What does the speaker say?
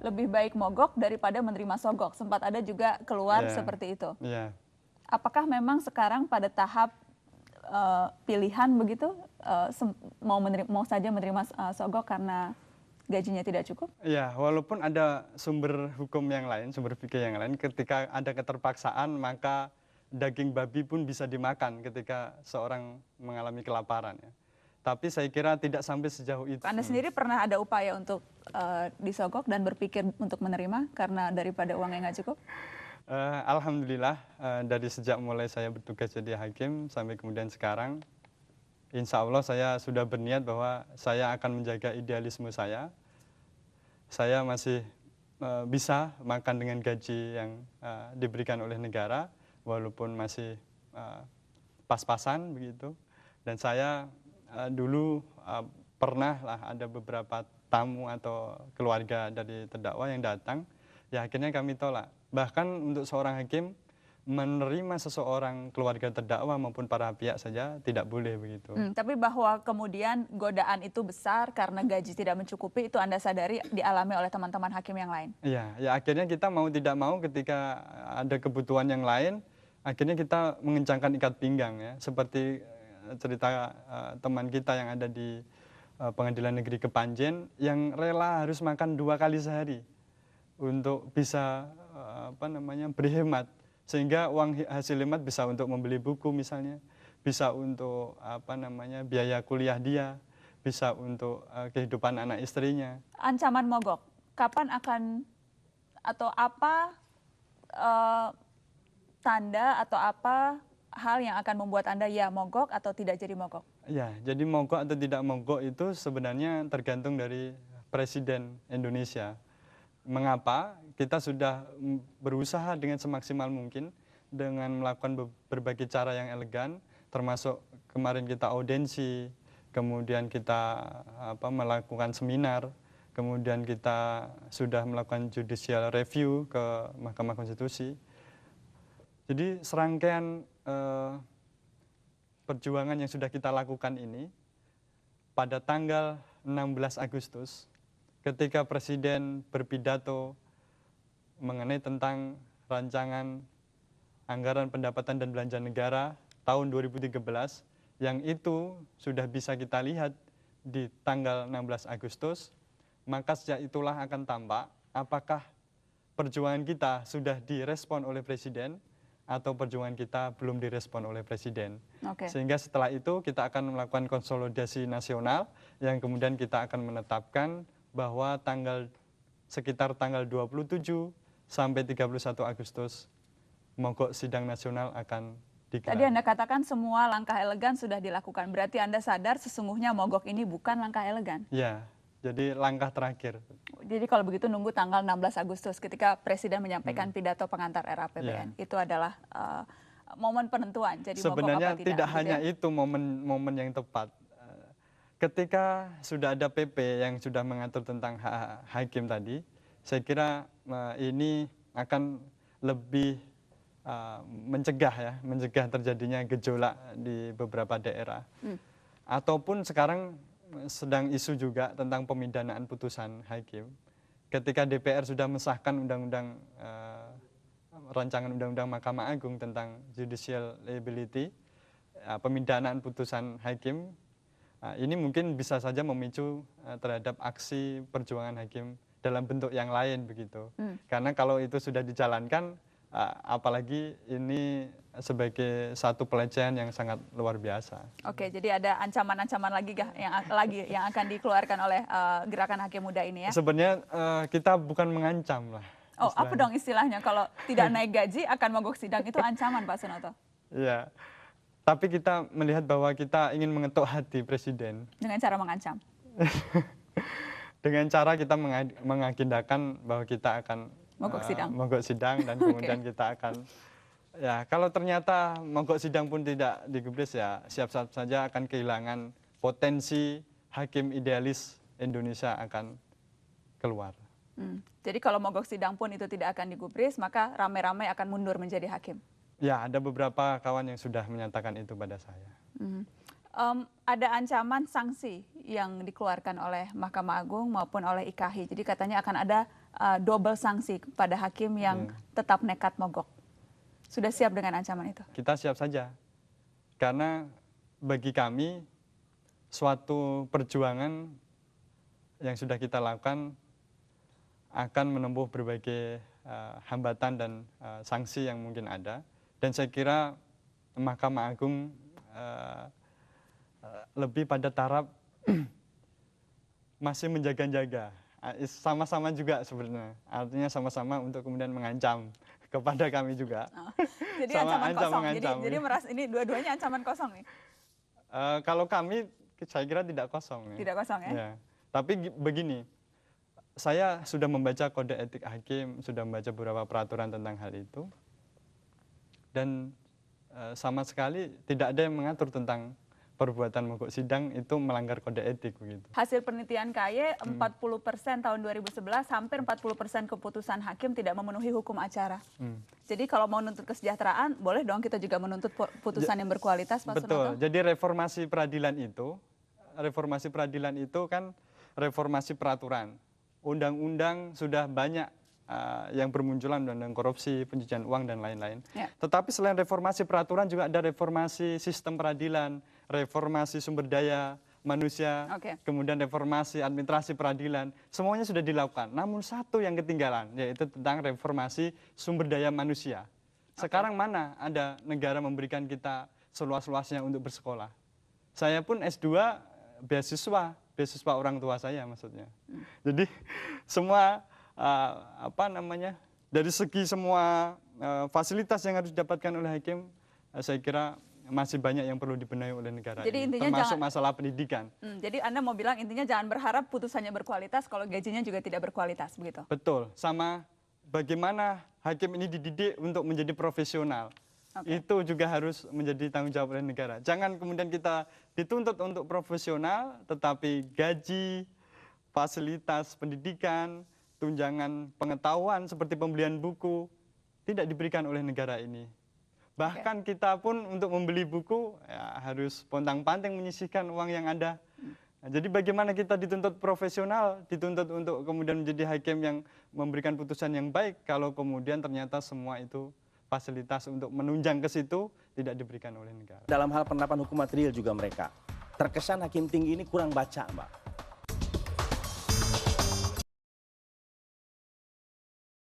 lebih baik mogok daripada menerima sogok. Sempat ada juga keluar Ya, seperti itu. ya. Apakah memang sekarang pada tahap pilihan begitu, mau saja menerima sogok karena gajinya tidak cukup? Ya, walaupun ada sumber hukum yang lain, sumber fikih yang lain, ketika ada keterpaksaan maka daging babi pun bisa dimakan ketika seorang mengalami kelaparan. Ya. Tapi saya kira tidak sampai sejauh itu. Anda sendiri pernah ada upaya untuk disogok dan berpikir untuk menerima karena daripada uangnya nggak cukup? Alhamdulillah, dari sejak mulai saya bertugas jadi hakim sampai kemudian sekarang, insya Allah saya sudah berniat bahwa saya akan menjaga idealisme saya. Saya masih bisa makan dengan gaji yang diberikan oleh negara, walaupun masih pas-pasan begitu. Dan saya dulu pernah lah ada beberapa tamu atau keluarga dari terdakwa yang datang, ya akhirnya kami tolak. Bahkan untuk seorang hakim menerima seseorang keluarga terdakwa maupun para pihak saja tidak boleh begitu. Tapi bahwa kemudian godaan itu besar karena gaji tidak mencukupi, itu Anda sadari dialami oleh teman-teman hakim yang lain? Iya, ya akhirnya kita mau tidak mau ketika ada kebutuhan yang lain, akhirnya kita mengencangkan ikat pinggang ya. Seperti cerita teman kita yang ada di Pengadilan Negeri Kepanjen yang rela harus makan 2 kali sehari untuk bisa berhemat, sehingga uang hasil hemat bisa untuk membeli buku misalnya, bisa untuk biaya kuliah dia, bisa untuk kehidupan anak istrinya. Ancaman mogok, kapan akan atau apa tanda atau apa hal yang akan membuat Anda ya mogok atau tidak jadi mogok? Ya, jadi mogok atau tidak mogok itu sebenarnya tergantung dari Presiden Indonesia. Mengapa? Kita sudah berusaha dengan semaksimal mungkin dengan melakukan berbagai cara yang elegan, termasuk kemarin kita audiensi, kemudian kita melakukan seminar, kemudian kita sudah melakukan judicial review ke Mahkamah Konstitusi. Jadi serangkaian perjuangan yang sudah kita lakukan ini pada tanggal 16 Agustus ketika Presiden berpidato mengenai tentang rancangan anggaran pendapatan dan belanja negara tahun 2013 yang itu sudah bisa kita lihat di tanggal 16 Agustus, maka sejak itulah akan tampak apakah perjuangan kita sudah direspon oleh Presiden atau perjuangan kita belum direspon oleh Presiden. Sehingga setelah itu kita akan melakukan konsolidasi nasional yang kemudian kita akan menetapkan bahwa sekitar tanggal 27 sampai 31 Agustus mogok sidang nasional akan digelar. Tadi Anda katakan semua langkah elegan sudah dilakukan. Berarti Anda sadar sesungguhnya mogok ini bukan langkah elegan? Ya, jadi langkah terakhir. Jadi kalau begitu nunggu tanggal 16 Agustus ketika Presiden menyampaikan pidato pengantar RAPBN. Itu adalah momen penentuan. Jadi sebenarnya mogok apa tidak, tidak hanya itu momen yang tepat. Ketika sudah ada PP yang sudah mengatur tentang hak hakim tadi, saya kira ini akan lebih mencegah terjadinya gejolak di beberapa daerah. Ataupun sekarang sedang isu juga tentang pemindanaan putusan hakim. Ketika DPR sudah mensahkan rancangan undang-undang Mahkamah Agung tentang judicial liability, pemindanaan putusan hakim, ini mungkin bisa saja memicu terhadap aksi perjuangan hakim dalam bentuk yang lain begitu. Karena kalau itu sudah dijalankan, apalagi ini sebagai satu pelecehan yang sangat luar biasa. Oke, jadi ada ancaman-ancaman lagi yang akan dikeluarkan oleh Gerakan Hakim Muda ini ya? Sebenarnya kita bukan mengancam lah. Oh, apa dong istilahnya? Kalau tidak naik gaji akan mogok sidang, itu ancaman Pak Sunoto? Iya. Tapi kita melihat bahwa kita ingin mengetuk hati Presiden. Dengan cara mengancam? Dengan cara kita mengagendakan bahwa kita akan mogok sidang dan kemudian kita akan, ya kalau ternyata mogok sidang pun tidak digubris, ya siap-siap saja akan kehilangan potensi hakim idealis Indonesia akan keluar. Jadi kalau mogok sidang pun itu tidak akan digubris, maka ramai-ramai akan mundur menjadi hakim? Ya, ada beberapa kawan yang sudah menyatakan itu pada saya. Ada ancaman sanksi yang dikeluarkan oleh Mahkamah Agung maupun oleh IKHI. Jadi katanya akan ada double sanksi pada hakim yang tetap nekat mogok. Sudah siap dengan ancaman itu? Kita siap saja. Karena bagi kami suatu perjuangan yang sudah kita lakukan akan menempuh berbagai hambatan dan sanksi yang mungkin ada. Dan saya kira Mahkamah Agung lebih pada taraf masih menjaga-jaga. Sama-sama juga sebenarnya. Artinya sama-sama untuk kemudian mengancam kepada kami juga. Oh, jadi Sama ancaman kosong. mengancam. Jadi merasa ini dua-duanya ancaman kosong nih. Kalau kami, saya kira tidak kosong. Ya. Tidak kosong ya? Ya. Tapi begini, saya sudah membaca kode etik hakim, sudah membaca beberapa peraturan tentang hal itu, dan sama sekali tidak ada yang mengatur tentang perbuatan mogok sidang itu melanggar kode etik begitu. Hasil penelitian KY 40% tahun 2011, hampir 40% keputusan hakim tidak memenuhi hukum acara. Jadi kalau mau menuntut kesejahteraan, boleh dong kita juga menuntut putusan yang berkualitas, Pak Betul. Sunarto? Jadi reformasi peradilan itu kan reformasi peraturan. Undang-undang sudah banyak yang bermunculan, undang-undang korupsi, pencucian uang dan lain-lain. Ya. Tetapi selain reformasi peraturan juga ada reformasi sistem peradilan, reformasi sumber daya manusia, kemudian reformasi administrasi peradilan, semuanya sudah dilakukan. Namun satu yang ketinggalan, yaitu tentang reformasi sumber daya manusia. Sekarang mana ada negara memberikan kita seluas-luasnya untuk bersekolah? Saya pun S2 beasiswa orang tua saya maksudnya. Jadi semua dari segi semua fasilitas yang harus didapatkan oleh hakim, saya kira masih banyak yang perlu dibenahi oleh negara Jadi ini, intinya termasuk masalah pendidikan. Jadi Anda mau bilang intinya jangan berharap putusannya berkualitas kalau gajinya juga tidak berkualitas, begitu? Betul, sama bagaimana hakim ini dididik untuk menjadi profesional. Itu juga harus menjadi tanggung jawab oleh negara. Jangan kemudian kita dituntut untuk profesional, tetapi gaji, fasilitas pendidikan, tunjangan pengetahuan seperti pembelian buku tidak diberikan oleh negara ini. Bahkan kita pun untuk membeli buku ya harus pontang-panting menyisihkan uang yang ada. Nah, jadi bagaimana kita dituntut profesional, dituntut untuk kemudian menjadi hakim yang memberikan putusan yang baik kalau kemudian ternyata semua itu fasilitas untuk menunjang ke situ tidak diberikan oleh negara. Dalam hal penerapan hukum material juga mereka terkesan hakim tinggi ini kurang baca, Mbak.